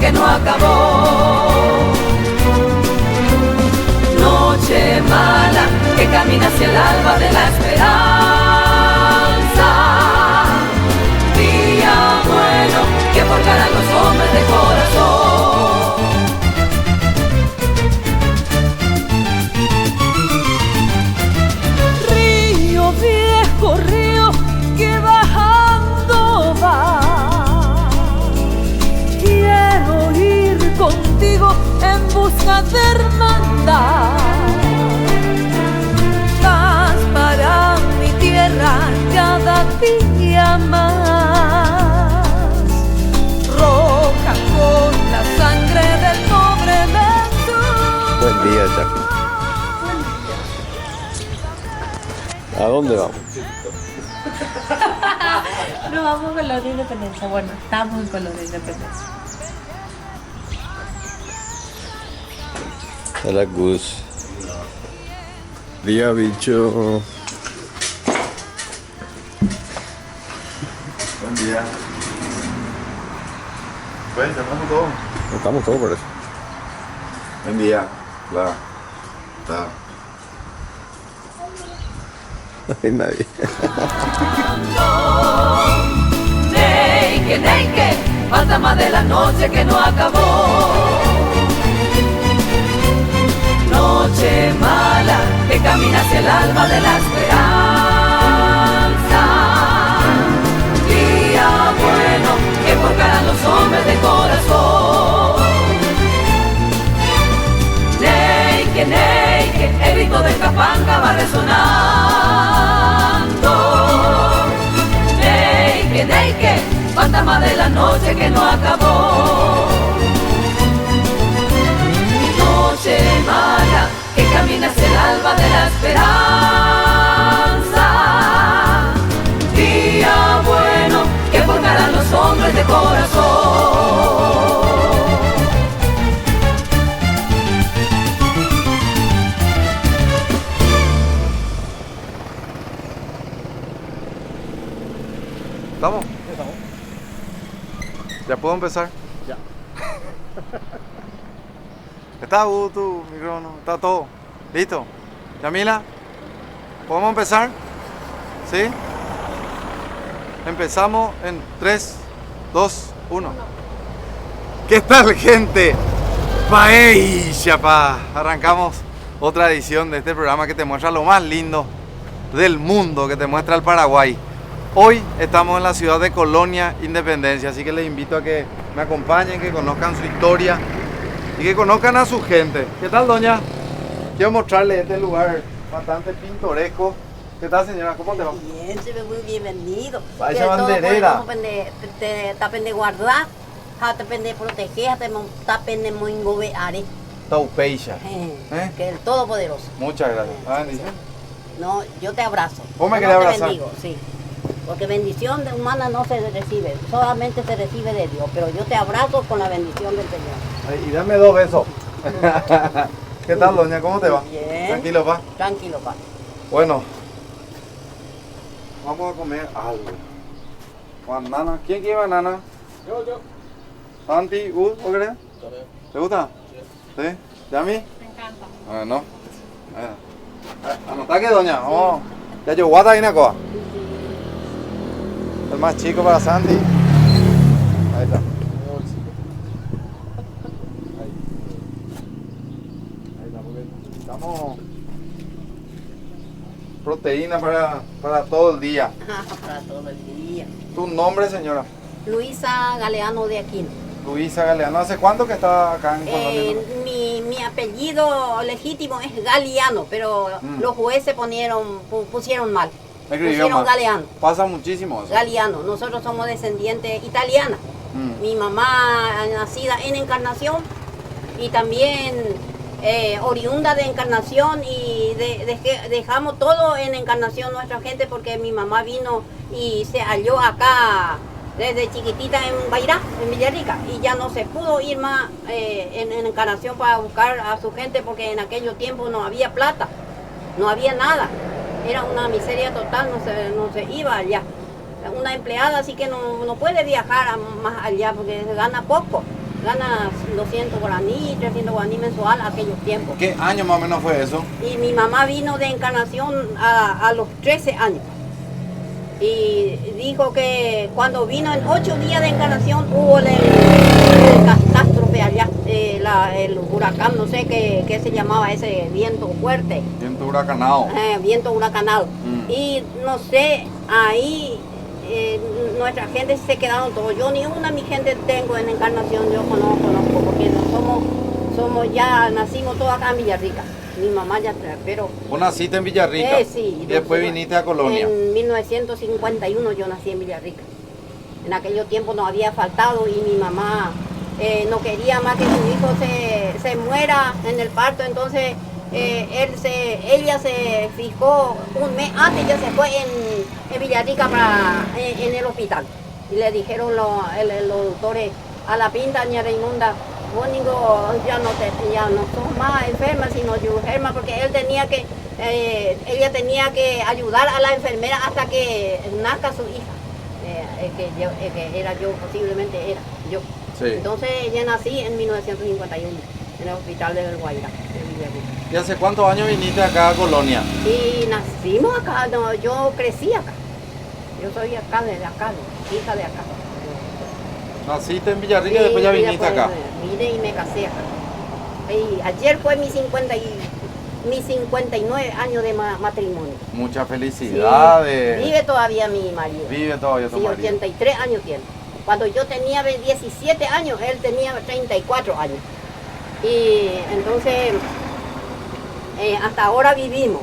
que no acabó. Noche mala que camina hacia el alba de la esperanza. Día bueno que forjarán los hombres de corazón. Río viejo, río que bajando va. Quiero ir contigo en busca de hermandad. Paz para mi tierra cada día más. Roja con la sangre del pobre Jesús. Buen día, Chaco. ¿A dónde vamos? No vamos con los de Independencia. Bueno, estamos con los de Independencia. A la Gus. Día, bicho. Buen día. Pues, estamos todos. Estamos todos por eso. Buen día. Claro. No hay nadie. Neike, fantasma de la noche que no acabó. Noche mala que camina hacia el alba de la esperanza. Día bueno que forjarán los hombres de corazón. Neike, el grito de Capanga va resonando. Neike, fantasma de la noche que no acabó. Noche mala que camina hacia el alba de la esperanza. Día bueno que forjarán los hombres de corazón. ¿Estamos? ¿Ya puedo empezar? Ya. ¿Está tu micrófono? ¿Está todo? ¿Listo? ¿Yamila? ¿Podemos empezar? ¿Sí? Empezamos en 3, 2, 1. ¿Qué tal, gente? Paella, pa. Arrancamos otra edición de este programa que te muestra lo más lindo del mundo, que te muestra el Paraguay. Hoy estamos en la ciudad de Colonia Independencia, así que les invito a que me acompañen, que conozcan su historia y que conozcan a su gente. ¿Qué tal, doña? Quiero mostrarles este lugar bastante pintoresco. ¿Qué tal, señora? ¿Cómo te va? Bien, se ve muy bienvenido. Vaya banderera. Te de guardar, te de proteger, te de muy gobeare. Taupeisha. Que el Todopoderoso. Muchas gracias. ¿La bendición? No, yo te abrazo. ¿Vos me Yo querés te abrazar? bendigo, sí. Porque bendición de humana no se recibe, solamente se recibe de Dios. Pero yo te abrazo con la bendición del Señor. Ay, y dame 2 besos. ¿Qué tal, doña? ¿Cómo te va? Bien. Tranquilo, pa. Tranquilo, pa. Bueno, vamos a comer algo. Banana. ¿Quién quiere banana? Yo. Santi, ¿vos querés? ¿Te gusta? ¿Sí? ¿Yami? Me encanta. Bueno. Anotá que, doña. Vamos. Ya yo guata ahí, Nacoa. El más chico para Santi. Ahí está. Ahí está, porque necesitamos proteína para todo el día. Para todo el día. ¿Tu nombre, señora? Luisa Galeano de Aquino. Luisa Galeano. ¿Hace cuánto que está acá en Colonia? Mi apellido legítimo es Galeano, pero los jueces pusieron mal. Escribió Pusieron mal. Galeano. Pasa muchísimo eso. Galeano. Nosotros somos descendientes italianas. Mi mamá nacida en Encarnación y también oriunda de Encarnación, y dejamos todo en Encarnación nuestra gente porque mi mamá vino y se halló acá desde chiquitita en Bairá, en Villarrica, y ya no se pudo ir más en Encarnación para buscar a su gente porque en aquellos tiempos no había plata, no había nada, era una miseria total, no se iba allá. Una empleada así que no puede viajar más allá porque se gana poco. gana 200 guaraní, 300 guaraní mensual aquellos tiempos. ¿Qué año más o menos fue eso? Y mi mamá vino de Encarnación a los 13 años. Y dijo que cuando vino en 8 días de Encarnación hubo el catástrofe allá, el huracán, no sé qué se llamaba ese viento fuerte. Viento huracanado. Viento huracanado. Y no sé, ahí nuestra gente se quedaron todos. Yo ni una mi gente tengo en Encarnación, yo conozco, porque no somos ya, nacimos todos acá en Villarrica. Mi mamá ya, pero... ¿Vos naciste en Villarrica? Sí. Y después viniste a Colonia. En 1951 yo nací en Villarrica. En aquellos tiempos no había faltado y mi mamá no quería más que su hijo se muera en el parto, entonces ella se fijó un mes antes, ya se fue en Villarrica en el hospital. Y le dijeron los doctores a la pinta, ña Raimunda, vos ya no sos más enferma, sino yo enferma, porque ella tenía que ayudar a la enfermera hasta que nazca su hija, que era yo, posiblemente era yo. Sí. Entonces ya nací en 1951 en el hospital de Guaira, en Villarrica. ¿Y hace cuántos años viniste acá a Colonia? Y nacimos acá, no, yo crecí acá. Yo soy acá, hija de acá. Naciste en Villarrica y después ya viniste acá. Vine y me casé acá. Y ayer fue mi 59 años de matrimonio. Muchas felicidades. Sí, vive todavía mi marido. Vive todavía tu marido. 83 años tiene. Cuando yo tenía 17 años, él tenía 34 años. Y entonces, hasta ahora vivimos.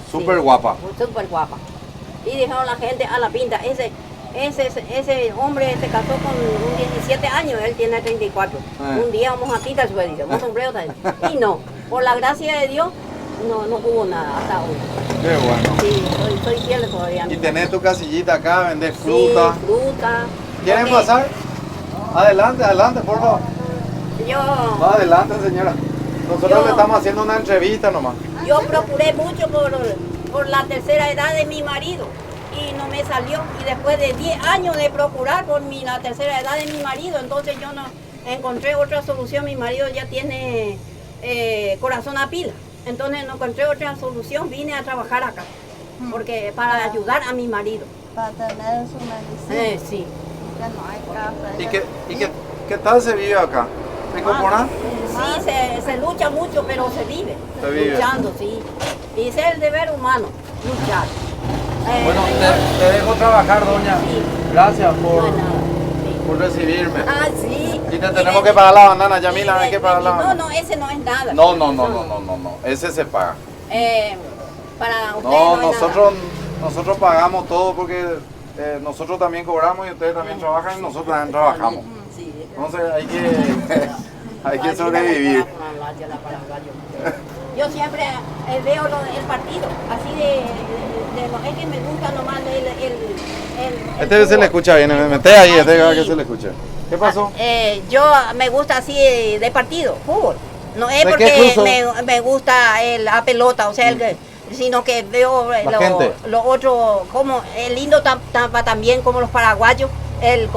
Súper guapa. Súper guapa. Y dijeron la gente a la pinta, ese hombre se casó con un 17 años, él tiene 34. Un día vamos a quitar su edición, un sombrero también. Y no, por la gracia de Dios, no hubo nada hasta hoy. Qué bueno. Sí, soy fiel todavía. Y tenés tu casillita acá, vendés fruta. Sí, fruta. ¿Quieren pasar? Adelante, por favor. Yo... Adelante, señora. Nosotros le estamos haciendo una entrevista nomás. Yo procuré mucho por la tercera edad de mi marido y no me salió. Y después de 10 años de procurar por la tercera edad de mi marido, entonces yo no encontré otra solución. Mi marido ya tiene corazón a pila. Entonces no encontré otra solución, vine a trabajar acá. Porque para ayudar a mi marido. Para tener su medicina. Sí. Que no hay café. ¿Y qué tal se vive acá? ¿Se compone? Sí, se lucha mucho, pero se vive. Se vive. Luchando, sí. Y ese es el deber humano, luchar. Bueno, te dejo trabajar, doña. Sí. Gracias No por, es nada. Sí. por recibirme. Ah, sí. Y te tenemos que pagar la banana, Yamila, hay que pagar la banana. No, ese no es nada. No, ese se paga. Para ustedes No, no es nosotros pagamos todo porque nosotros también cobramos y ustedes también trabajan y nosotros también trabajamos. nada. Sí. Entonces hay que sobrevivir. Yo siempre veo el partido, así es que me gusta nomás el Este se le escucha bien, me meté ahí, que se le escucha. ¿Qué pasó? Yo me gusta así de partido, fútbol. No es ¿De qué porque club me gusta la pelota, o sea, sino que veo lo otro, como el lindo también como los paraguayos, el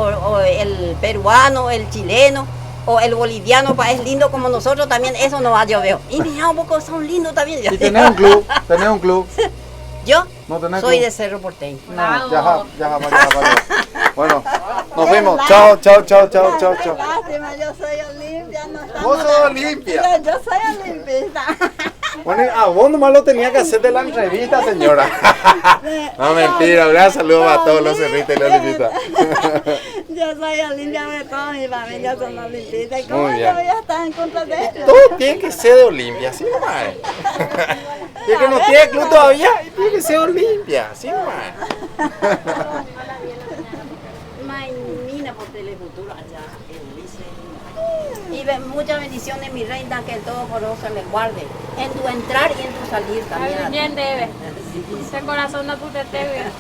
peruano, el chileno o el boliviano, es lindo como nosotros también, eso no yo veo. Y mira, un poco son lindos también. ¿Y tenés un club? Yo ¿No tenés soy club? de Cerro Porteño. No, ya. Bueno, nos vemos. Chao. Lástima, yo soy Olimpia. No estamos Vos sos Olimpia. Yo soy olimpista. Bueno, a vos nomás lo tenía que hacer de la entrevista, señora. No, mentira, un saludo a todos los cerritos y los olimpistas. Yo soy Olimpia, toda mi familia son olimpistas. ¿Y Muy cómo bien. yo voy a estar en contra de esto? Todo tiene que ser de Olimpia, ¿sí nomás? Y el que no tiene club todavía, tiene que ser Olimpia, ¿sí nomás? Mina por Telefuturo allá en Licey. Y muchas bendiciones, mi reina, que el Todopoderoso le guarde en tu entrar y en tu salir también. Bien debe. Ese corazón no puede te ver.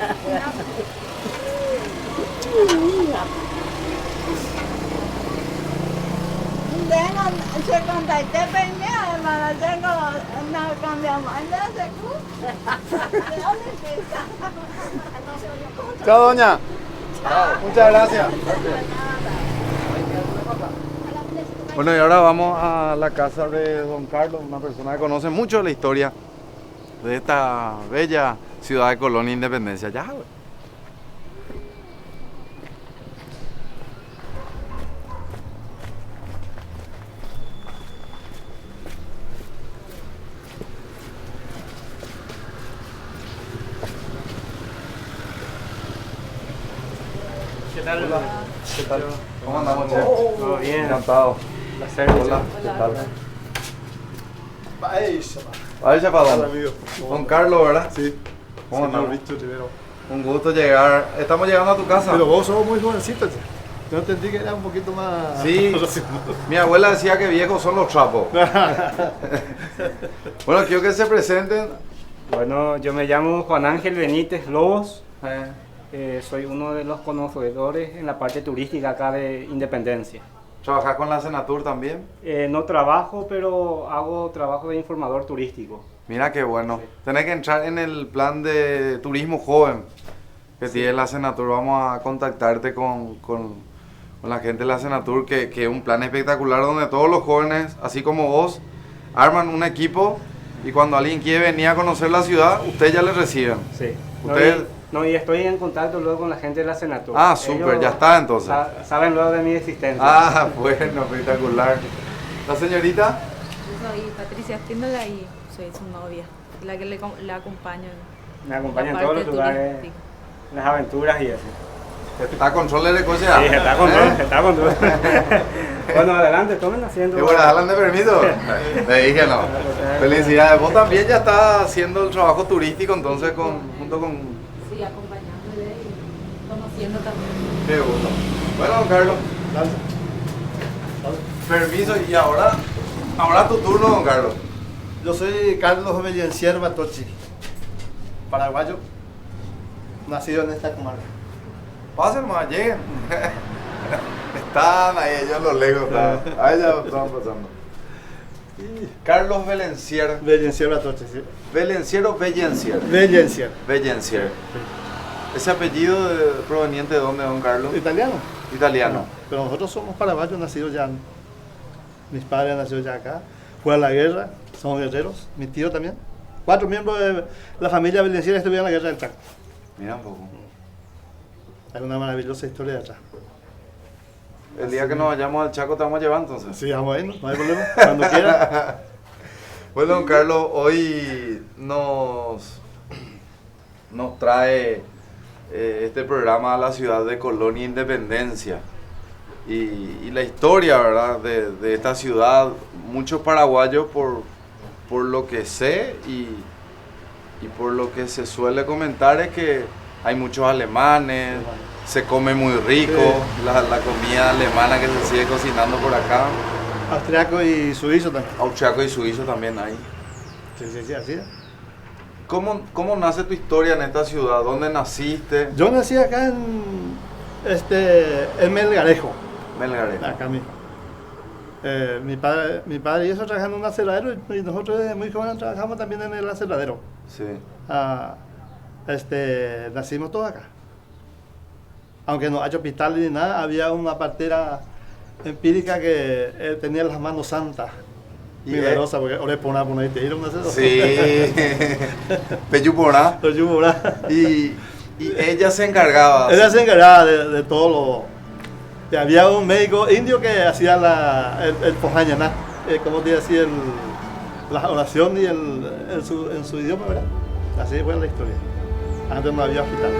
Tengo 57 peñas, hermana. Tengo una cambiamos. Entonces, de olimpista. Chao, doña. Muchas gracias. Bueno, y ahora vamos a la casa de don Carlos, una persona que conoce mucho la historia de esta bella ciudad de Colonia Independencia. Ya, güey. ¿Qué tal? Hola. ¿Qué tal? ¿Cómo andamos, che? Todo bien. Encantado. Placer. Hola. ¿Qué tal? Vaya para don Carlos, ¿verdad? Sí. ¿Cómo Señor andamos? Víctor Rivero. Un gusto llegar. Estamos llegando a tu casa. Pero vos sos muy jovencito, che. Yo entendí que era un poquito más... Sí, mi abuela decía que viejos son los trapos. Bueno, quiero que se presenten. Bueno, yo me llamo Juan Ángel Benítez Lobos. Eh, Soy uno de los conocedores en la parte turística acá de Independencia. ¿Trabajás con la Senatur también? No trabajo, pero hago trabajo de informador turístico. Mira qué bueno. Tenés que entrar en el plan de turismo joven que tiene la Senatur. Vamos a contactarte con la gente de la Senatur, que es un plan espectacular donde todos los jóvenes, así como vos, arman un equipo y cuando alguien quiere venir a conocer la ciudad, ustedes ya le reciben. Sí. Ustedes... Y estoy en contacto luego con la gente de la Senatur. Ah, súper, Ellos ya está entonces. Saben luego de mi existencia. Ah, bueno, espectacular. ¿La señorita? Yo soy Patricia Espíndola y soy su novia, la que la acompaño. Me acompaña en la todos los parte lugares, turística. en las aventuras y eso. ¿Está con Soler de Cochea? Sí, está con todo, está con todo. Bueno, adelante, tomen asiento. Qué bueno, ¿hablan de permiso? Le dije no. Felicidades. Vos también ya estás haciendo el trabajo turístico entonces junto con... Sí, acompañándole y conociendo también. Qué gusto. Bueno, don Carlos. Permiso, y ahora tu turno, don Carlos. Yo soy Carlos Bellencier Batochi, paraguayo, nacido en esta comarca. Pasen más, lleguen. Están ahí, ellos los legos. Ahí ya están pasando. Carlos Bellencier. Bellencier Batochi, sí. ¿Bellencier o Bellencier? Bellencier. Bellencier. ¿Ese apellido proveniente de dónde, don Carlos? Italiano. Italiano. Pero nosotros somos paraguayos, nacidos ya. Mis padres han nacido ya acá. Fue a la guerra, somos guerreros. Mi tío también. 4 miembros de la familia Bellencier estuvieron en la guerra del Chaco. Mira un poco. Hay una maravillosa historia de atrás. El día que nos vayamos al Chaco te vamos a llevar entonces. Sí, vamos a irnos, no hay problema. Cuando quiera. Bueno, don Carlos, hoy nos trae este programa a la ciudad de Colonia Independencia. Y la historia, ¿verdad?, de esta ciudad, muchos paraguayos por lo que sé y por lo que se suele comentar es que hay muchos alemanes, se come muy rico, Sí. la comida alemana que se sigue cocinando por acá, Austriaco y suizo también. austriaco y suizo también hay. Sí, así es. ¿Cómo nace tu historia en esta ciudad? ¿Dónde naciste? Yo nací acá en Melgarejo, Melgarejo. acá mismo. Mi padre y eso trabajan en un aserradero y nosotros desde muy jóvenes trabajamos también en el aserradero. Sí. Nacimos todos acá. Aunque no hay hospital ni nada, había una partera empírica que tenía las manos santas. Y Milagrosa, porque ahora por ahí te dieron una cena. Sí. Peyuporá. Los yumurá. Y ella se encargaba. Ella se encargaba de todo lo... Había un médico indio que hacía el pojañaná, como te decía, la oración y en su idioma, ¿verdad? Así fue la historia. Antes no había hospital.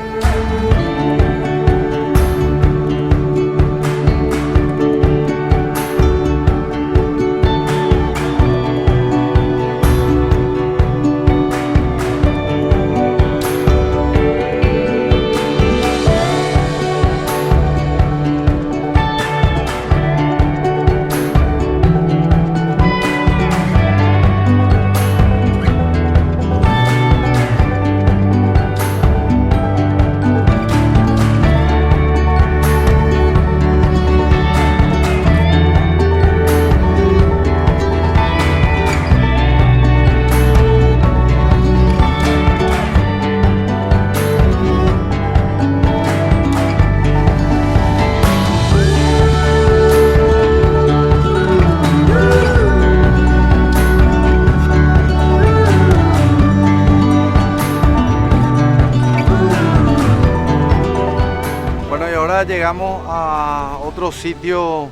ahora llegamos a otro sitio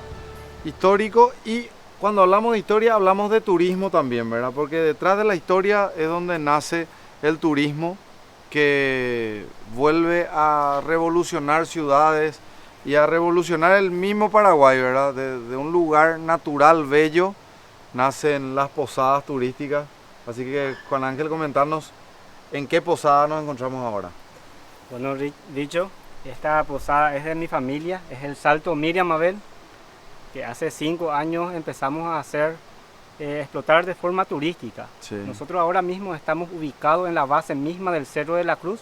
histórico y cuando hablamos de historia hablamos de turismo también, ¿verdad? Porque detrás de la historia es donde nace el turismo que vuelve a revolucionar ciudades y a revolucionar el mismo Paraguay, ¿verdad? De un lugar natural, bello, nacen las posadas turísticas. Así que, Juan Ángel, comentarnos en qué posada nos encontramos ahora. Bueno, dicho, esta posada es de mi familia, es el Salto Miriam Mabel, que hace 5 años empezamos a explotar de forma turística. Sí. Nosotros ahora mismo estamos ubicados en la base misma del Cerro de la Cruz,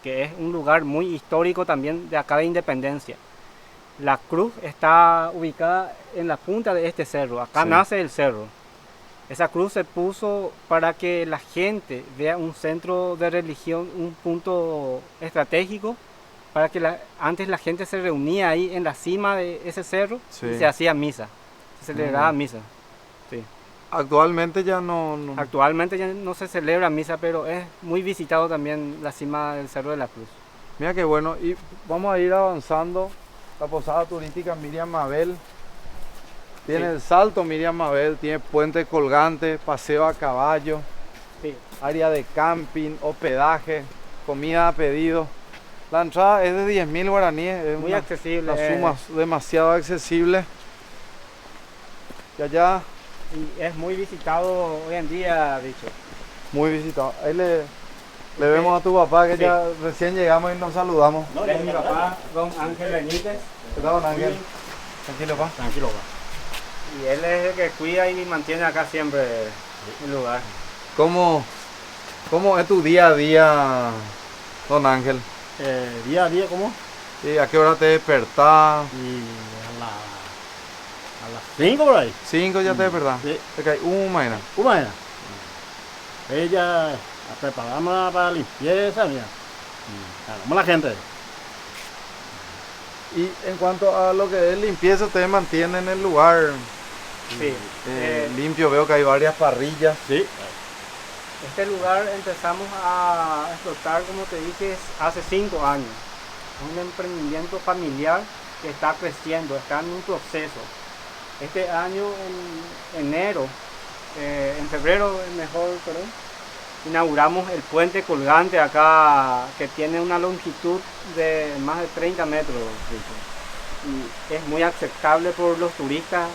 que es un lugar muy histórico también de acá de Independencia. La cruz está ubicada en la punta de este cerro, acá Sí. nace el cerro. Esa cruz se puso para que la gente vea un centro de religión, un punto estratégico, para que antes la gente se reunía ahí en la cima de ese cerro Sí. y se hacía misa, se celebraba misa. Sí. Actualmente ya no... Actualmente ya no se celebra misa, pero es muy visitado también la cima del Cerro de la Cruz. Mira qué bueno, y vamos a ir avanzando. La posada turística Miriam Mabel. Tiene Sí. el Salto Miriam Mabel, tiene puente colgante, paseo a caballo, Sí. área de camping, hospedaje, comida a pedido. La entrada es de 10.000 guaraníes, es Muy accesible. una suma demasiado accesible. Y allá, Y es muy visitado hoy en día, dicho. muy visitado. Ahí le vemos a tu papá que Sí. ya recién llegamos y nos saludamos. Es mi papá, don Ángel Benítez. ¿Qué tal, don Ángel? Tranquilo, pa. Tranquilo, va. Y él es el que cuida y mantiene acá siempre el lugar. ¿Cómo es tu día a día, don Ángel? Día a día, ¿cómo? ¿Y a qué hora te despertás? Y a las 5 por ahí. 5 ya te despertás. Sí. Te cae mañana. ¿Cómo era? Ella preparamos para la limpieza, mira. Vamos la gente. Y en cuanto a lo que es limpieza, ustedes mantienen el lugar Sí. limpio. Veo que hay varias parrillas. Sí. Este lugar empezamos a explotar, como te dije, hace 5 años. Es un emprendimiento familiar que está creciendo, está en un proceso. Este año, en enero, en febrero, perdón, inauguramos el puente colgante acá, que tiene una longitud de más de 30 metros. Y es muy aceptable por los turistas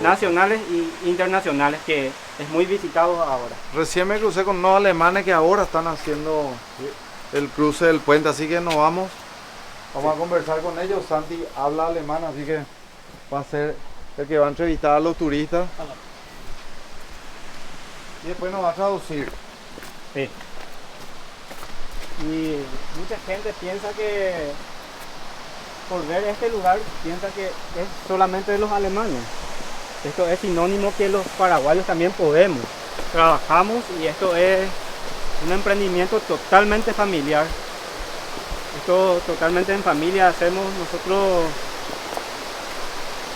nacionales y internacionales, que es muy visitado ahora. Recién me crucé con unos alemanes que ahora están haciendo el cruce del puente, así que nos vamos a conversar con ellos. Santi habla alemán, así que va a ser el que va a entrevistar a los turistas y después nos va a traducir. Sí. Y mucha gente piensa que, por ver este lugar, piensa que es solamente de los alemanes. Esto es sinónimo que los paraguayos también podemos. Trabajamos y esto es un emprendimiento totalmente familiar. Esto totalmente en familia hacemos nosotros.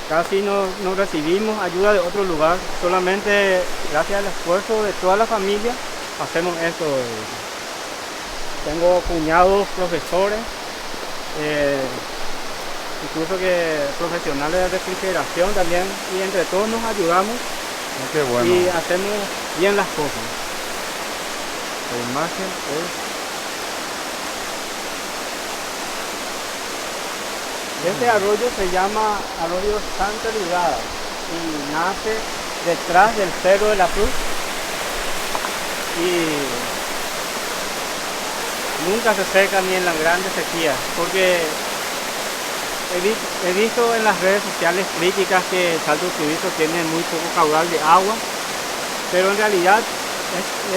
Casi no recibimos ayuda de otro lugar, solamente gracias al esfuerzo de toda la familia hacemos esto. Tengo cuñados profesores, incluso que profesionales de refrigeración también, y entre todos nos ayudamos Qué bueno. y hacemos bien las cosas. La imagen es... Este arroyo se llama Arroyo Santa Ligada y nace detrás del Cerro de la Cruz y nunca se seca ni en las grandes sequías, porque he visto en las redes sociales críticas que Salto Suizo tiene muy poco caudal de agua, pero en realidad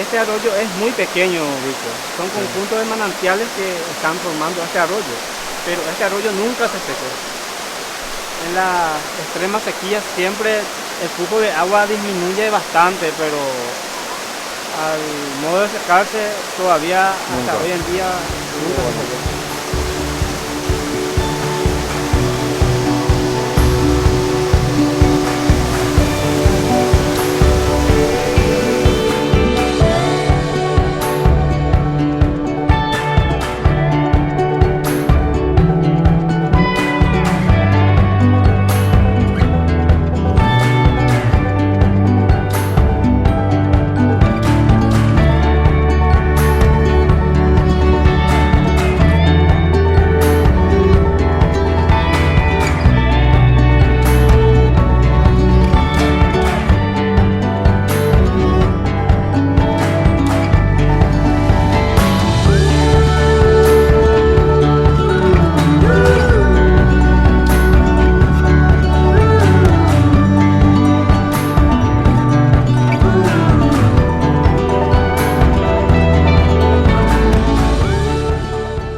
este arroyo es muy pequeño, Víctor. Son conjuntos de manantiales que están formando este arroyo. Pero este arroyo nunca se secó. En las extremas sequías siempre el flujo de agua disminuye bastante, pero al modo de secarse todavía hasta hoy en día nunca se secó.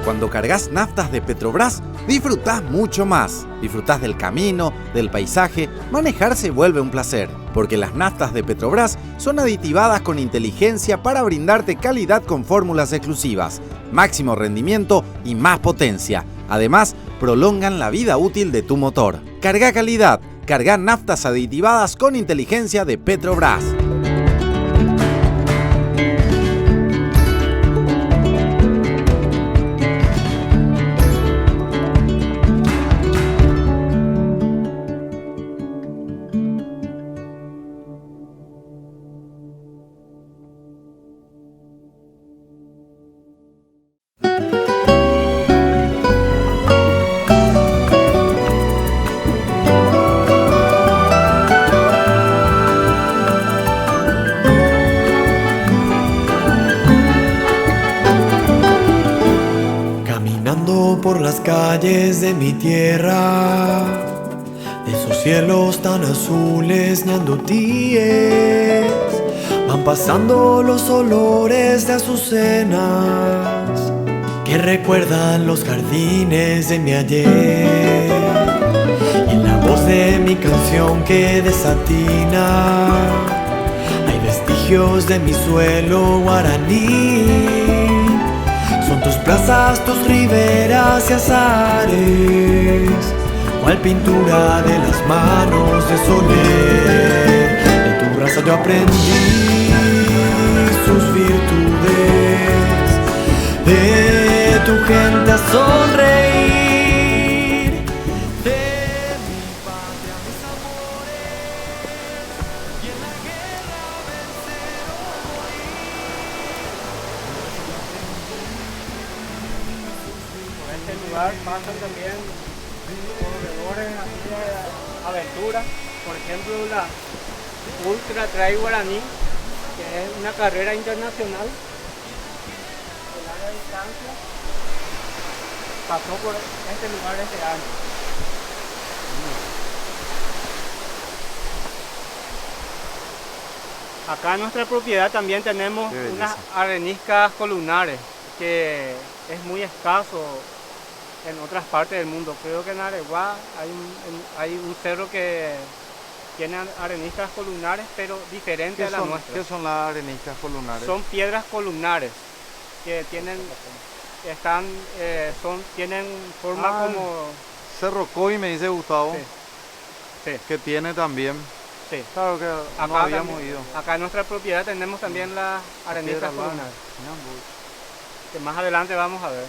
cuando cargas naftas de Petrobras, disfrutás mucho más. Disfrutás del camino, del paisaje, manejar se vuelve un placer. Porque las naftas de Petrobras son aditivadas con inteligencia para brindarte calidad con fórmulas exclusivas, máximo rendimiento y más potencia. Además, prolongan la vida útil de tu motor. Carga calidad, carga naftas aditivadas con inteligencia de Petrobras. Por las calles de mi tierra, de esos cielos tan azules ñandutíes, van pasando los olores de azucenas que recuerdan los jardines de mi ayer. Y en la voz de mi canción que desatina hay vestigios de mi suelo guaraní. Son tus plazas, tus riberas y azares, cual pintura de las manos de Soler. De tu raza yo aprendí sus virtudes, de tu gente a sonreír, de mi patria mis amores, y en la guerra vencer o morir. Por este lugar pasan también corredores así de aventura, por ejemplo la Ultra Trail Guaraní, que es una carrera internacional de larga distancia, pasó por este lugar este año. Acá en nuestra propiedad también tenemos unas areniscas columnares, que es muy escaso en otras partes del mundo. Creo que en Areguá hay un cerro que tiene areniscas columnares, pero diferente a la nuestra. ¿Qué son las areniscas columnares? Son piedras columnares que tienen forma como... Cerro Coy, me dice Gustavo, Sí. que tiene también. Sí. Claro que Acá no habíamos también, ido. acá en nuestra propiedad tenemos también las areniscas Piedra Lana. columnares, que más adelante vamos a ver.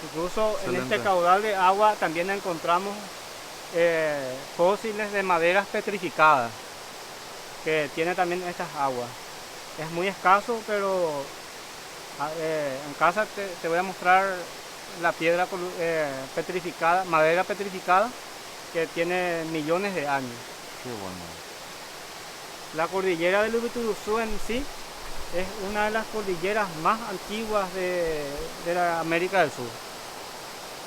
Incluso en Excelente. este caudal de agua también encontramos fósiles de maderas petrificadas, que tiene también estas aguas. Es muy escaso, pero en casa te voy a mostrar la piedra petrificada, madera petrificada, que tiene millones de años. Qué bueno. La cordillera del Ubituruzú en sí es una de las cordilleras más antiguas de la América del Sur.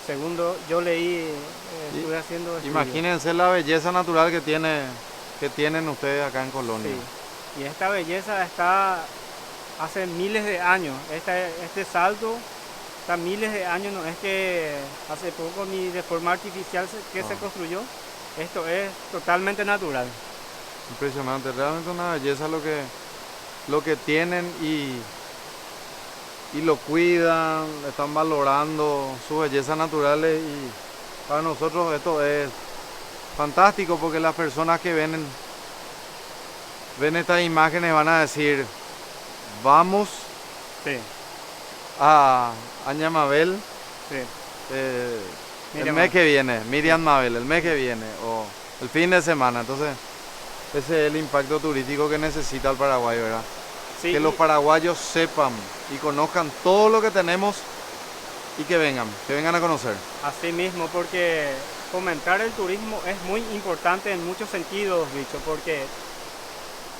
Segundo, yo leí, estuve haciendo estudios. Imagínense la belleza natural que tienen ustedes acá en Colonia. Sí. Y esta belleza está hace miles de años. Este salto está miles de años, no es que hace poco ni de forma artificial se construyó. Esto es totalmente natural. Impresionante, realmente una belleza lo que tienen y lo cuidan, están valorando sus bellezas naturales, y para nosotros esto es fantástico, porque las personas que ven estas imágenes van a decir, vamos Sí, a Ñamabel sí. el mes que viene, Miriam Mabel, el mes que viene, o el fin de semana. Entonces ese es el impacto turístico que necesita el Paraguay, ¿verdad? Sí, Que los paraguayos sepan y conozcan todo lo que tenemos, y que vengan a conocer. así mismo, porque fomentar el turismo es muy importante en muchos sentidos, Bicho, porque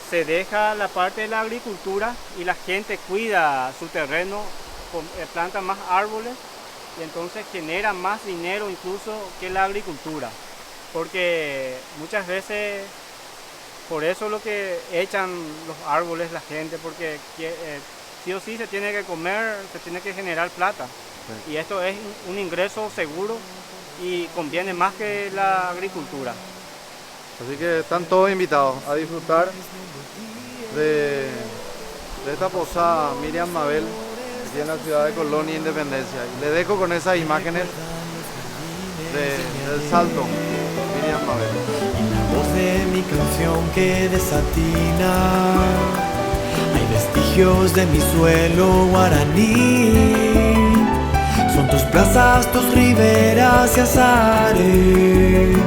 se deja la parte de la agricultura y la gente cuida su terreno, planta más árboles, y entonces genera más dinero incluso que la agricultura, porque muchas veces por eso lo que echan los árboles la gente, porque sí o sí se tiene que comer, se tiene que generar plata. Y esto es un ingreso seguro y conviene más que la agricultura. Así que están todos invitados a disfrutar de esta posada Miriam Mabel aquí en la ciudad de Colonia Independencia. Y le dejo con esas imágenes del Salto Miriam Mabel. Voz de mi canción que desatina, hay vestigios de mi suelo guaraní. Son tus plazas, tus riberas y azares,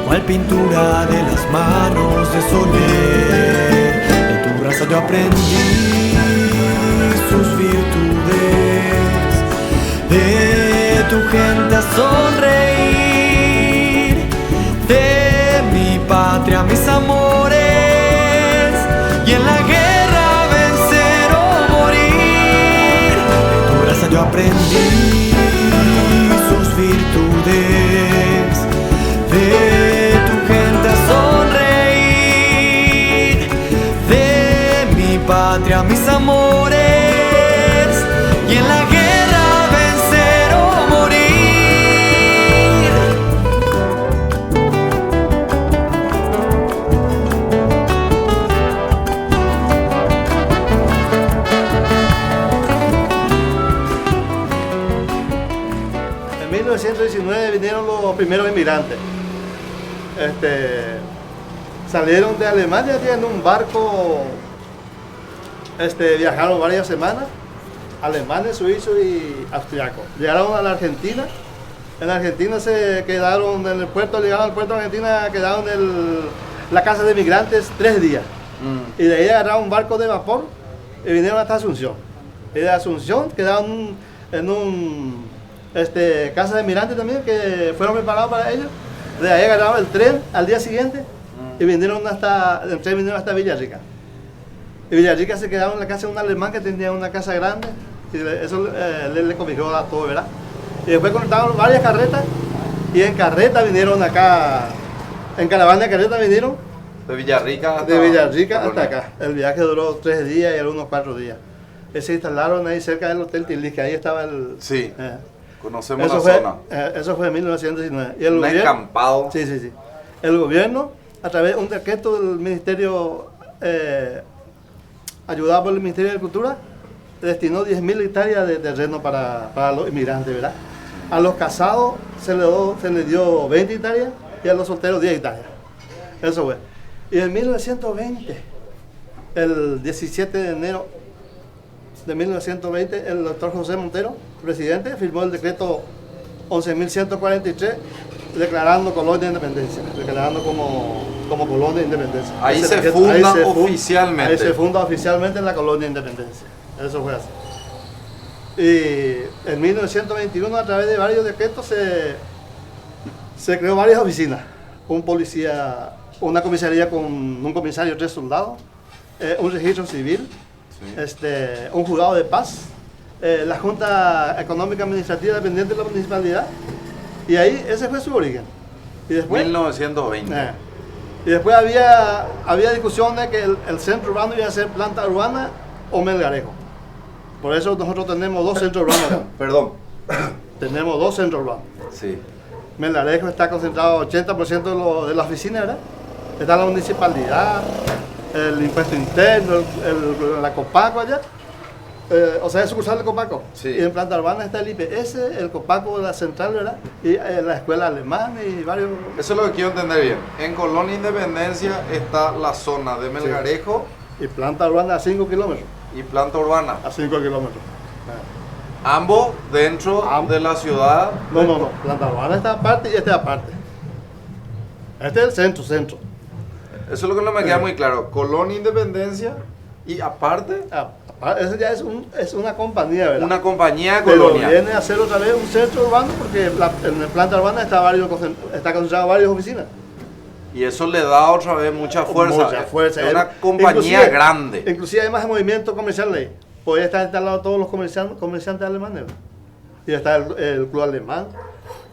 cual pintura de las manos de Soler. De tu raza yo aprendí sus virtudes, de tu gente a sonreír, de mi patria mis amores, y en la guerra vencer o morir. De tu raza yo aprendí sus virtudes, de tu gente a sonreír, de mi patria mis amores, y en la guerra vencer o morir. En 1919 vinieron los primeros inmigrantes. Salieron de Alemania en un barco, viajaron varias semanas, alemanes, suizos y austriacos. Llegaron a la Argentina, en la Argentina se quedaron en el puerto, llegaron al puerto de Argentina, quedaron en la casa de migrantes 3 días. Y de ahí agarraron un barco de vapor y vinieron hasta Asunción. Y de Asunción quedaron en un casa de migrantes también, que fueron preparados para ellos. De ahí agarraron el tren al día siguiente y vinieron hasta Villarrica. Y Villarrica se quedaron en la casa de un alemán que tenía una casa grande y eso le cobijó a todo, ¿verdad? Y después conectaron varias carretas y en carreta vinieron acá, en caravana de carreta vinieron De Villarrica hasta acá. El viaje duró 3 días y algunos 4 días. Y se instalaron ahí cerca del Hotel Tillich, que ahí estaba el... Sí, conocemos Eso la fue, zona. eso fue en 1919. Y el Un gobierno, escampado. sí. El gobierno, a través de un decreto del Ministerio, ayudado por el Ministerio de Cultura, destinó 10.000 hectáreas de terreno para los inmigrantes, ¿verdad? A los casados se les dio 20 hectáreas y a los solteros 10 hectáreas. Eso fue. Y en 1920, el 17 de enero de 1920, el doctor José Montero, presidente, firmó el decreto 11.143 declarando colonia de independencia, declarando como colonia de independencia. Ahí Ese se decreto, funda oficialmente. Ahí se funda oficialmente la colonia de independencia. Eso fue así. Y en 1921, a través de varios decretos, se creó varias oficinas. Un policía, una comisaría con un comisario, 3 soldados, un registro civil, un juzgado de paz, la Junta Económica Administrativa dependiente de la municipalidad, y ahí ese fue su origen. Y después, 1920. Y después había discusión de que el centro urbano iba a ser planta urbana o Melgarejo. Por eso nosotros tenemos 2 centros urbanos. Perdón. Tenemos 2 centros urbanos. Sí. Melgarejo está concentrado 80% de la oficina, ¿verdad? Está la municipalidad, el impuesto interno, la Copaco allá. O sea, es sucursal de Copaco. Sí. Y en planta urbana está el IPS, el Copaco de la central, ¿verdad? Y la escuela alemana y varios... Eso es lo que quiero entender bien. En Colonia Independencia está la zona de Melgarejo. Y planta urbana a 5 kilómetros. Y planta urbana. A 5 kilómetros. Ambos dentro de la ciudad. No. Planta urbana está aparte y esta aparte. Este es el centro. Eso es lo que no me queda muy claro. Colonia Independencia y aparte. Eso ya es una compañía, ¿verdad? Una compañía de Pero colonia. viene a ser otra vez un centro urbano porque en la planta urbana está concentrado varias oficinas. Y eso le da otra vez mucha fuerza. Mucha fuerza. Es una compañía grande. Inclusive hay más movimiento comercial ahí. Podría estar instalados todos los comerciantes alemanes. Y está el club alemán,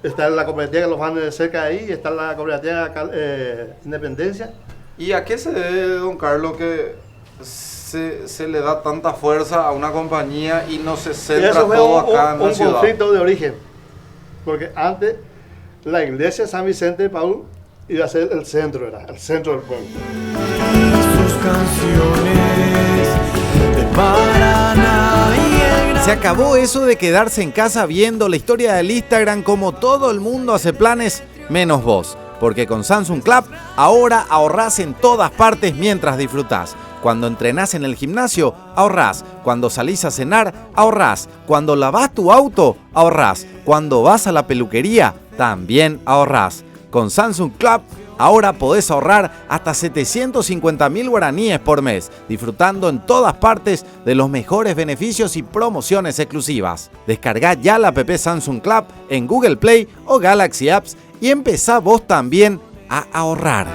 está la cooperativa que los van de cerca de ahí, está la cooperativa Independencia. ¿Y a qué se debe, don Carlos, que se le da tanta fuerza a una compañía y no se Y centra eso fue todo acá en la un ciudad? conflicto de origen. Porque antes la iglesia de San Vicente de Paúl iba a ser el centro, era el centro del pueblo. Sus canciones de Paraná y el Se acabó eso de quedarse en casa viendo la historia del Instagram como todo el mundo hace planes, menos vos. Porque con Samsung Club ahora ahorrás en todas partes mientras disfrutás. Cuando entrenás en el gimnasio, ahorrás. Cuando salís a cenar, ahorrás. Cuando lavás tu auto, ahorrás. Cuando vas a la peluquería, también ahorrás. Con Samsung Club ahora podés ahorrar hasta 750.000 guaraníes por mes, disfrutando en todas partes de los mejores beneficios y promociones exclusivas. Descargá ya la app Samsung Club en Google Play o Galaxy Apps y empezá vos también a ahorrar.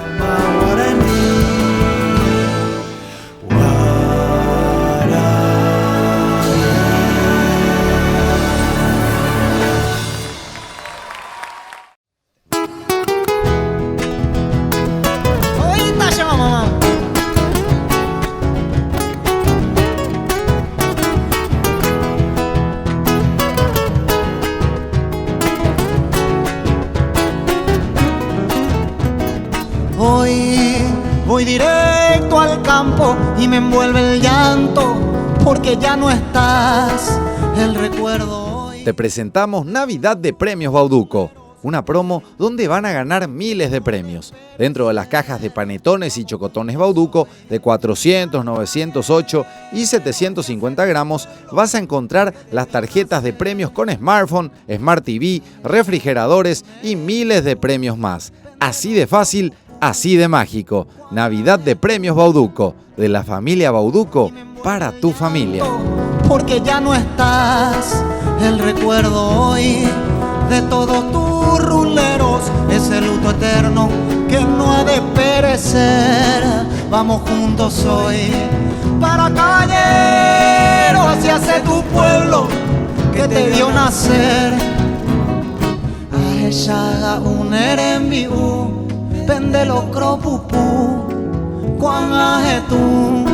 Voy directo al campo y me envuelve el llanto porque ya no estás, el recuerdo hoy. Te presentamos Navidad de Premios Bauducco, una promo donde van a ganar miles de premios. Dentro de las cajas de panetones y chocotones Bauducco de 400, 908 y 750 gramos vas a encontrar las tarjetas de premios con smartphone, Smart TV, refrigeradores y miles de premios más. Así de fácil, así de mágico. Navidad de Premios Bauducco, de la familia Bauducco para tu familia. Porque ya no estás, el recuerdo hoy de todos tus ruleros, ese luto eterno que no ha de perecer. Vamos juntos hoy para caballero, hacia ese tu pueblo que te vio nacer. A ella un erembiú pendelo cropupu cuan ajetú.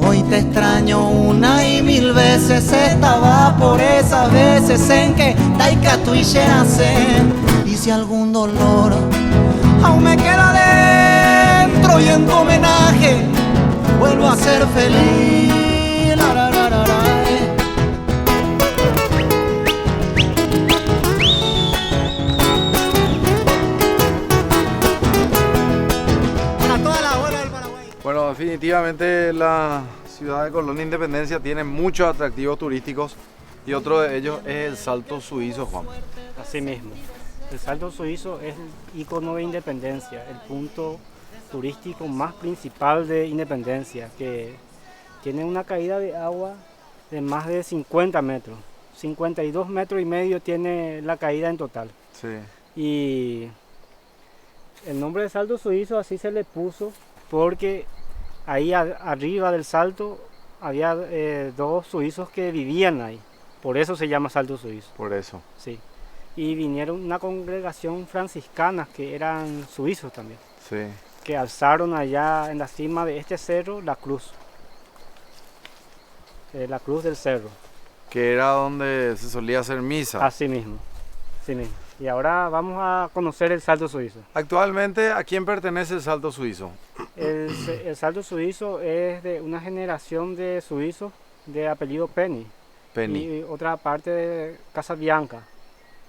Hoy te extraño una y mil veces, estaba por esas veces en que taika tu y shenacen. Y si algún dolor aún me queda dentro y en tu homenaje vuelvo a ser feliz. La, la, la, la, la. Bueno, definitivamente la ciudad de Colonia Independencia tiene muchos atractivos turísticos y otro de ellos es el Salto Suizo, Juan. Así mismo. El Salto Suizo es el icono de Independencia, el punto turístico más principal de Independencia, que tiene una caída de agua de más de 50 metros. 52 metros y medio tiene la caída en total. Sí. Y el nombre de Salto Suizo así se le puso porque ahí arriba del salto había dos suizos que vivían ahí. Por eso se llama Salto Suizo. Por eso. Sí. Y vinieron una congregación franciscana que eran suizos también. Sí. Que alzaron allá en la cima de este cerro la cruz. La cruz del cerro. Que era donde se solía hacer misa. Así mismo. Así mismo. Y ahora vamos a conocer el Salto Suizo. Actualmente, ¿a quién pertenece el Salto Suizo? El Salto Suizo es de una generación de suizos de apellido Penny. Y otra parte de Casabianca,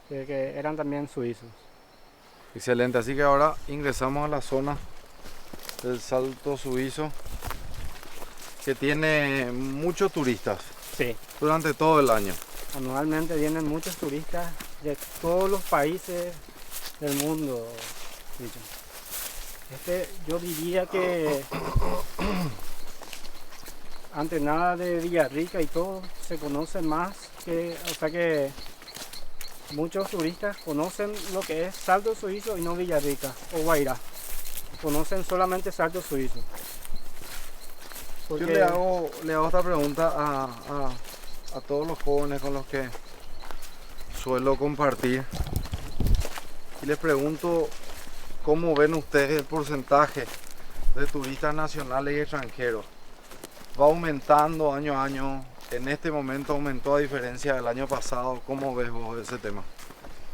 que eran también suizos. Excelente, así que ahora ingresamos a la zona del Salto Suizo, que tiene muchos turistas. Sí. Durante todo el año. Anualmente vienen muchos turistas de todos los países del mundo. Yo diría que antes nada de Villarrica y todo se conoce más que, o sea que muchos turistas conocen lo que es Salto Suizo y no Villarrica o Guairá. Conocen solamente Salto Suizo. Yo le hago esta pregunta a todos los jóvenes con los que suelo compartir y les pregunto cómo ven ustedes el porcentaje de turistas nacionales y extranjeros va aumentando año a año. En este momento aumentó a diferencia del año pasado. ¿Cómo ves vos ese tema?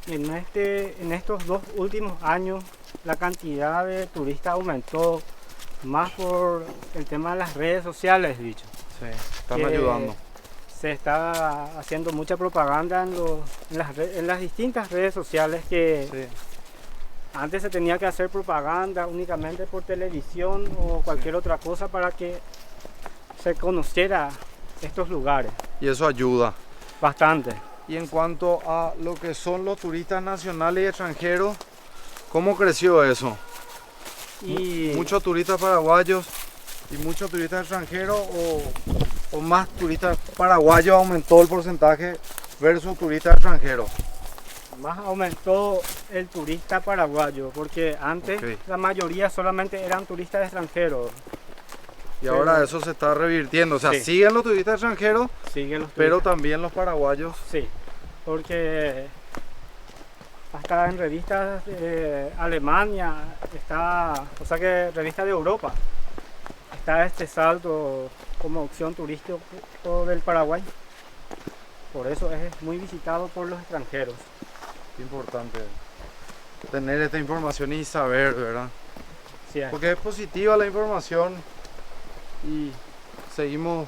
En estos 2 últimos años la cantidad de turistas aumentó más por el tema de las redes sociales, dicho. Sí, están ayudando. Se está haciendo mucha propaganda en las distintas redes sociales que antes se tenía que hacer propaganda únicamente por televisión o cualquier otra cosa para que se conociera estos lugares. Y eso ayuda bastante. Y en cuanto a lo que son los turistas nacionales y extranjeros, ¿cómo creció eso? Y ¿Muchos turistas paraguayos y muchos turistas extranjeros o más turistas paraguayos aumentó el porcentaje versus turistas extranjeros? Más aumentó el turista paraguayo, porque antes la mayoría solamente eran turistas extranjeros. Y ahora eso se está revirtiendo, o sea, siguen los turistas extranjeros, pero también los paraguayos. Sí, porque hasta en revistas de Alemania o sea que revistas de Europa, está este salto como opción turístico del Paraguay. Por eso es muy visitado por los extranjeros. Es importante tener esta información y saber, ¿verdad? Sí, porque es positiva la información. Y seguimos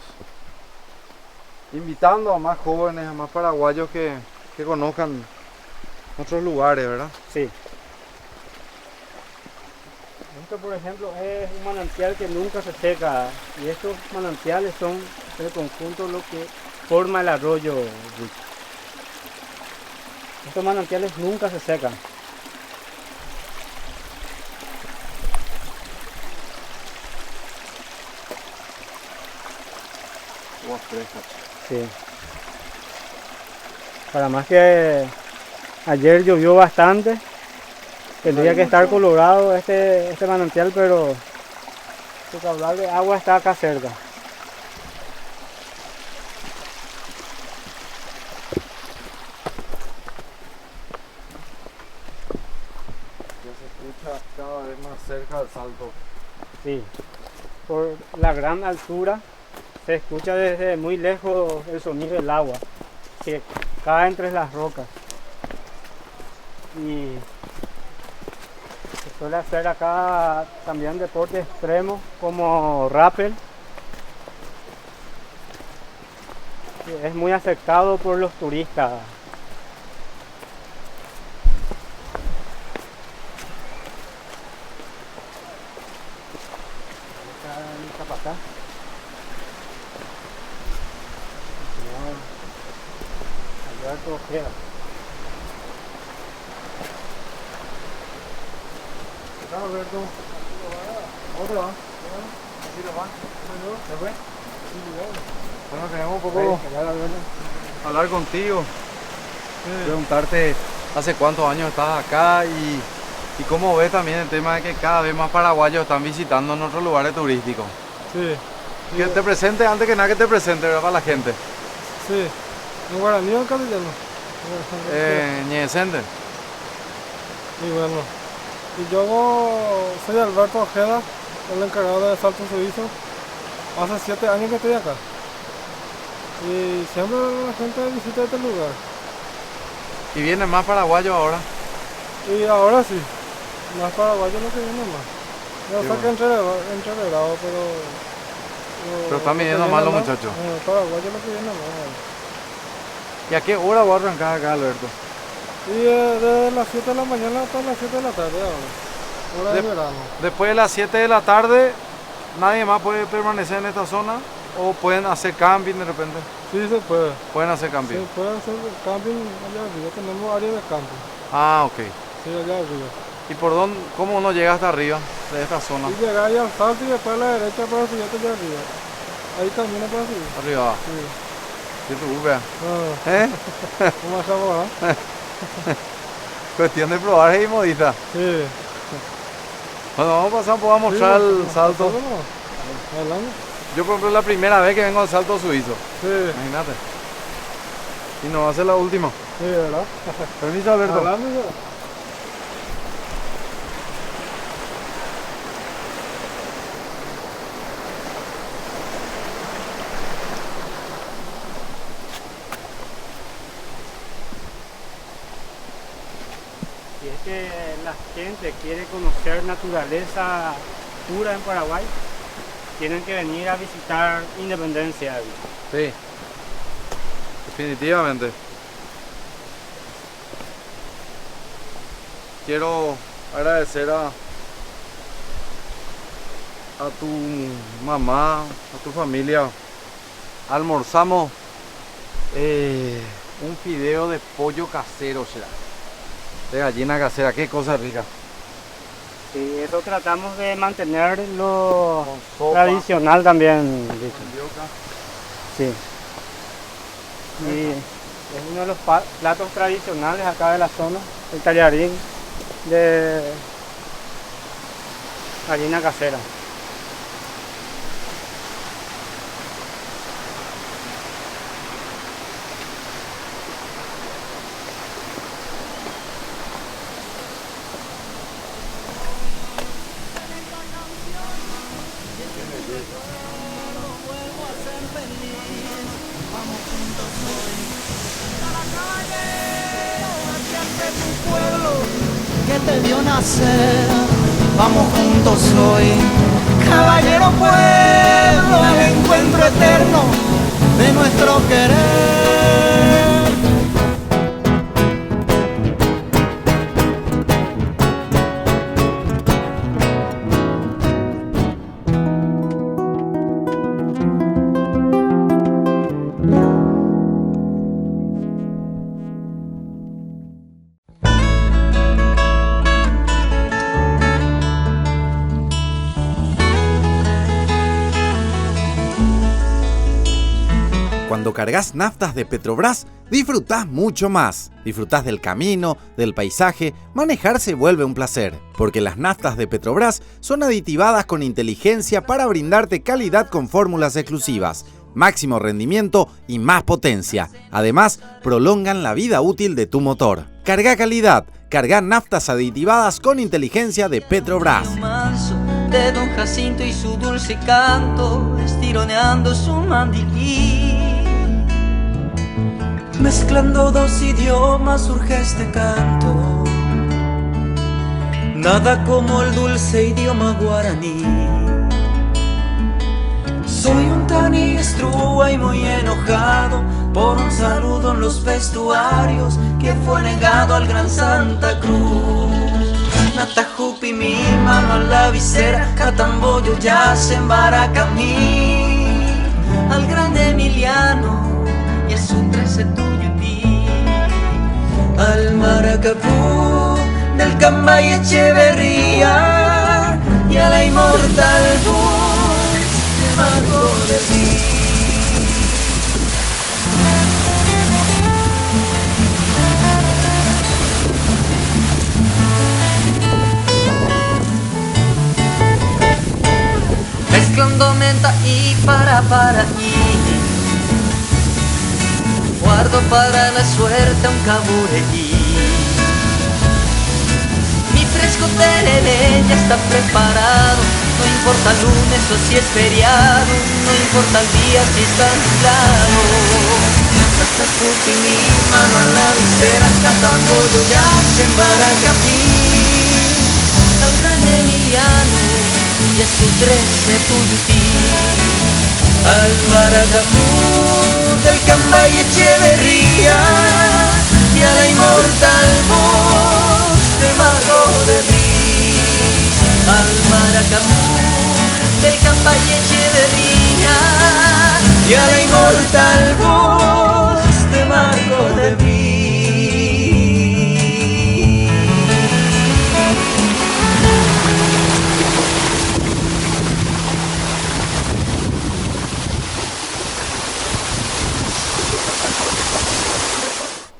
invitando a más jóvenes, a más paraguayos que conozcan otros lugares, ¿verdad? Sí. Esto, por ejemplo, es un manantial que nunca se seca. Y estos manantiales son el conjunto lo que forma el arroyo. Estos manantiales nunca se secan. Sí. Para más que ayer llovió bastante, tendría que estar colorado este manantial, pero su caudal de agua está acá cerca. Ya se escucha cada vez más cerca del salto. Sí, por la gran altura se escucha desde muy lejos el sonido del agua que cae entre las rocas. Y se suele hacer acá también deportes extremos como rappel. Es muy aceptado por los turistas. Alberto Ojeda. ¿Qué tal, Alberto? ¿Cómo te va? ¿Así te va? ¿Se fue? Bueno, queremos un poco hablar contigo. Preguntarte hace cuántos años estás acá y cómo ves también el tema de que cada vez más paraguayos están visitando nuestros lugares turísticos. Sí. Que te presente, antes que nada que te presente, ¿verdad? Para la gente. Sí. ¿En guaraní o en castellano? Ñecente. Y bueno. Y yo soy Alberto Ojeda, el encargado de salto suizo. Hace 7 años que estoy acá. Y siempre la gente visita este lugar. ¿Y vienen más paraguayos ahora? Y ahora sí. Más paraguayos lo que vienen más. Ya sé que entreverado, pero están viniendo más los muchachos. Paraguayos lo que vienen más. ¿Y a qué hora voy a arrancar acá, Alberto? Y desde las 7 de la mañana hasta las 7 de la tarde ahora. Hora de verano. Después de las 7 de la tarde, ¿nadie más puede permanecer en esta zona? ¿O pueden hacer camping de repente? Sí, se puede. ¿Pueden hacer camping? Sí, pueden hacer camping allá arriba. Tenemos área de camping. Ah, ok. Sí, allá arriba. ¿Y por dónde, cómo uno llega hasta arriba de esta zona? Y llega ahí al salto y después a la derecha para subir hasta allá arriba. Ahí camina para subir. Arriba. Sí. ¿Qué tú, vea? ¿Eh? ¿Cómo hacemos, ah? Cuestión de probar es modita. Sí. Bueno, vamos a pasar un poco a mostrar el salto. Adelante. Yo, por ejemplo, es la primera vez que vengo al salto suizo. Sí. Imagínate. Y no va a ser la última. Sí, ¿verdad? Permiso, Alberto. Adelante. Si es que la gente quiere conocer naturaleza pura en Paraguay, tienen que venir a visitar Independencia. Sí, definitivamente. Quiero agradecer a tu mamá, a tu familia. Almorzamos un fideo de pollo casero, será. De gallina casera, qué cosa rica. Sí, eso tratamos de mantener lo tradicional también. Sí. Y es uno de los platos tradicionales acá de la zona, el tallarín de gallina casera. Que te vio nacer, vamos juntos hoy, caballero pueblo, al encuentro eterno de nuestro querer. Cuando cargas naftas de Petrobras, disfrutás mucho más. Disfrutás del camino, del paisaje, manejar se vuelve un placer. Porque las naftas de Petrobras son aditivadas con inteligencia para brindarte calidad con fórmulas exclusivas, máximo rendimiento y más potencia. Además, prolongan la vida útil de tu motor. Carga calidad, carga naftas aditivadas con inteligencia de Petrobras. De Don Jacinto y su dulce canto, estironeando su mandilí. Mezclando dos idiomas surge este canto, nada como el dulce idioma guaraní. Soy un tani estrúa y muy enojado por un saludo en los vestuarios que fue negado al gran Santa Cruz. Natajupi mi mano a la visera, Catamboyo ya se embarca a mí, al grande Emiliano y a su 13 Tuyutí, al Maracapú del Cambay Echeverría y a la inmortal voz de Marco de Rí. Mezclando menta y para guardo para la suerte un caburellí. Mi fresco tereré ya está preparado, no importa lunes o si es feriado, no importa el día si está nublado. Hasta Cupi mi mano a la visera, Catamboyo ya se embarca a mí, al gran Emiliano y a su 13 Tuyutí, al Maracapú del Cambay Echeverría y a la inmortal voz de Marco de Rí, al Maracapú del Cambay Echeverría y a la inmortal voz de Marco de Rí.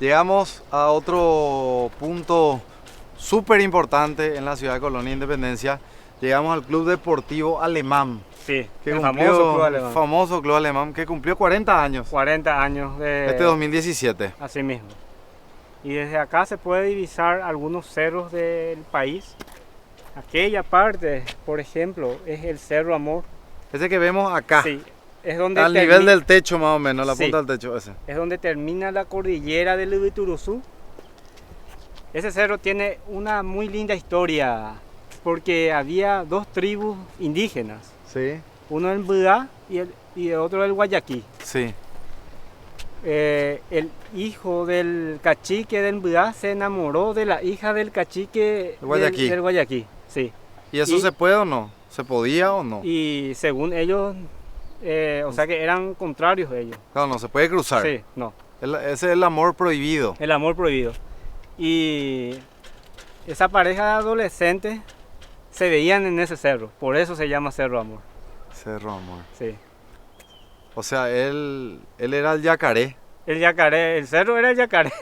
Llegamos a otro punto súper importante en la ciudad de Colonia Independencia. Llegamos al Club Deportivo Alemán. Sí, que el cumplió, famoso Club Alemán. Famoso Club Alemán que cumplió 40 años. 40 años de... Este 2017. Así mismo. Y desde acá se puede divisar algunos cerros del país. Aquella parte, por ejemplo, es el Cerro Amor. Ese que vemos acá. Sí. Es donde al nivel del techo más o menos, la sí, punta del techo ese. Es donde termina la cordillera del Ibituruzú Ese cerro tiene una muy linda historia, porque había 2 tribus indígenas. Sí. Uno el Mbudá y el otro el Guayaquí. Sí. El hijo del cacique del Mbudá se enamoró de la hija del cacique del Guayaquí. Sí. ¿Y eso se puede o no? ¿Se podía o no? Y según ellos, o sea que eran contrarios ellos. Claro, no se puede cruzar. Sí, no. Ese es el amor prohibido. El amor prohibido. Y esa pareja de adolescentes se veían en ese cerro, por eso se llama Cerro Amor. Cerro Amor. Sí. O sea, él era el yacaré. El yacaré, el cerro era el yacaré.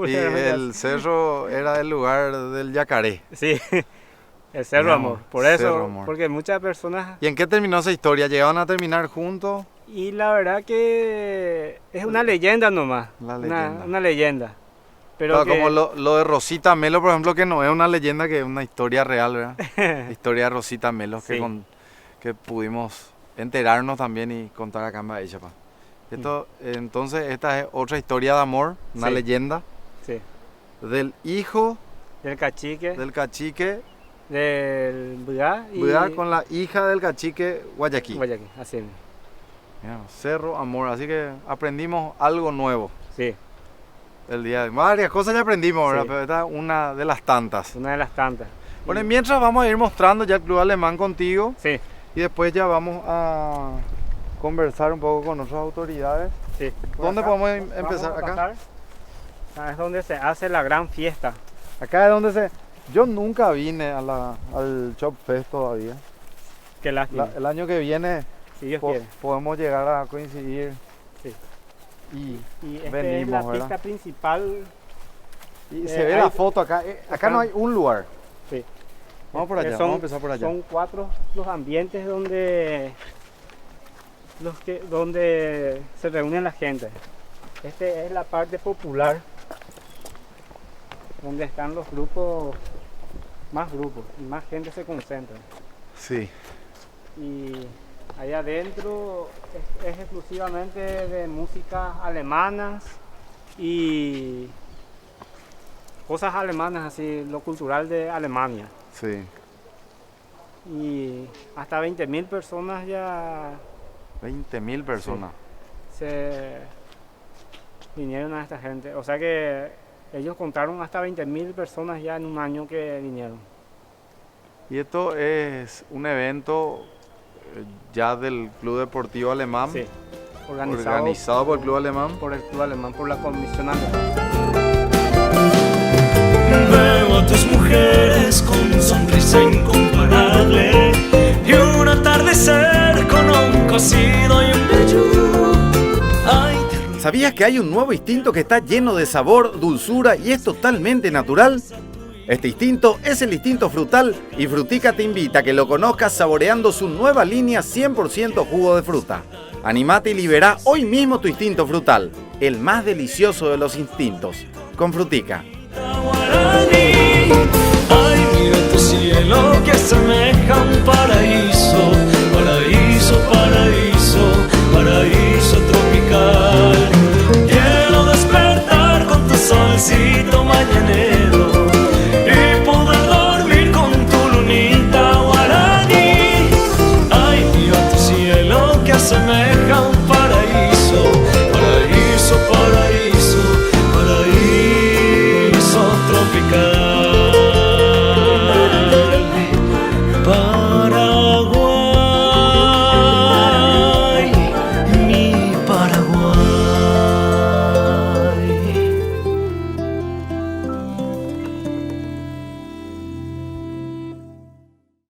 Y el cerro era el lugar del yacaré. Sí, el Cerro Amor. Por eso, Cerro Amor. porque muchas personas... ¿Y en qué terminó esa historia? ¿Llegaban a terminar juntos? Y la verdad que es una leyenda nomás. Una leyenda. Pero claro, como lo de Rosita Melo, por ejemplo, que no es una leyenda, que es una historia real, ¿verdad? La historia de Rosita Melo, sí. que pudimos enterarnos también y contar acá en Baixapa. Entonces, esta es otra historia de amor, una leyenda. Sí. Del hijo del cacique. Del Mbudá. Mbudá con la hija del cacique Guayaquí. Guayaquí, así mismo. Mira, Cerro Amor, así que aprendimos algo nuevo. Sí. El día de varias cosas ya aprendimos, ¿verdad? Sí. Pero esta es una de las tantas. Una de las tantas. Bueno, y mientras vamos a ir mostrando ya el Club Alemán contigo. Sí. Y después ya vamos a conversar un poco con otras autoridades. Sí. ¿Dónde podemos empezar? ¿Acá? Es donde se hace la gran fiesta. Acá es donde se... Yo nunca vine al Chop Fest todavía. Qué lástima. El año que viene si Dios quiere, podemos llegar a coincidir. Sí. Y esta venimos, es la ¿verdad? pista principal. Y se ve la foto acá. Acá no hay un lugar. Sí. Vamos por allá, vamos a empezar por allá. Son 4 los ambientes donde se reúnen la gente. Este es la parte popular, donde están los grupos y más gente se concentra. Sí. Y ahí adentro es exclusivamente de música alemanas y cosas alemanas, así, lo cultural de Alemania. Sí. Y hasta 20.000 personas ya... 20.000 personas. Sí, se vinieron a esta gente. O sea que ellos contaron hasta 20.000 personas ya en un año que vinieron. Y esto es un evento ya del Club Deportivo Alemán. Sí. Organizado por el Club Alemán. Por el Club Alemán, por la Comisión Alemana. Veo a tus mujeres con sonrisa incomparable y un atardecer con un cocido y un vellú. ¿Sabías que hay un nuevo instinto que está lleno de sabor, dulzura y es totalmente natural? Este instinto es el instinto frutal y Frutica te invita a que lo conozcas saboreando su nueva línea 100% jugo de fruta. Animate y libera hoy mismo tu instinto frutal, el más delicioso de los instintos, con Frutica. Ay, mira tu cielo que asemeja un paraíso, paraíso, paraíso, paraíso tropical. Quiero despertar con tu solcito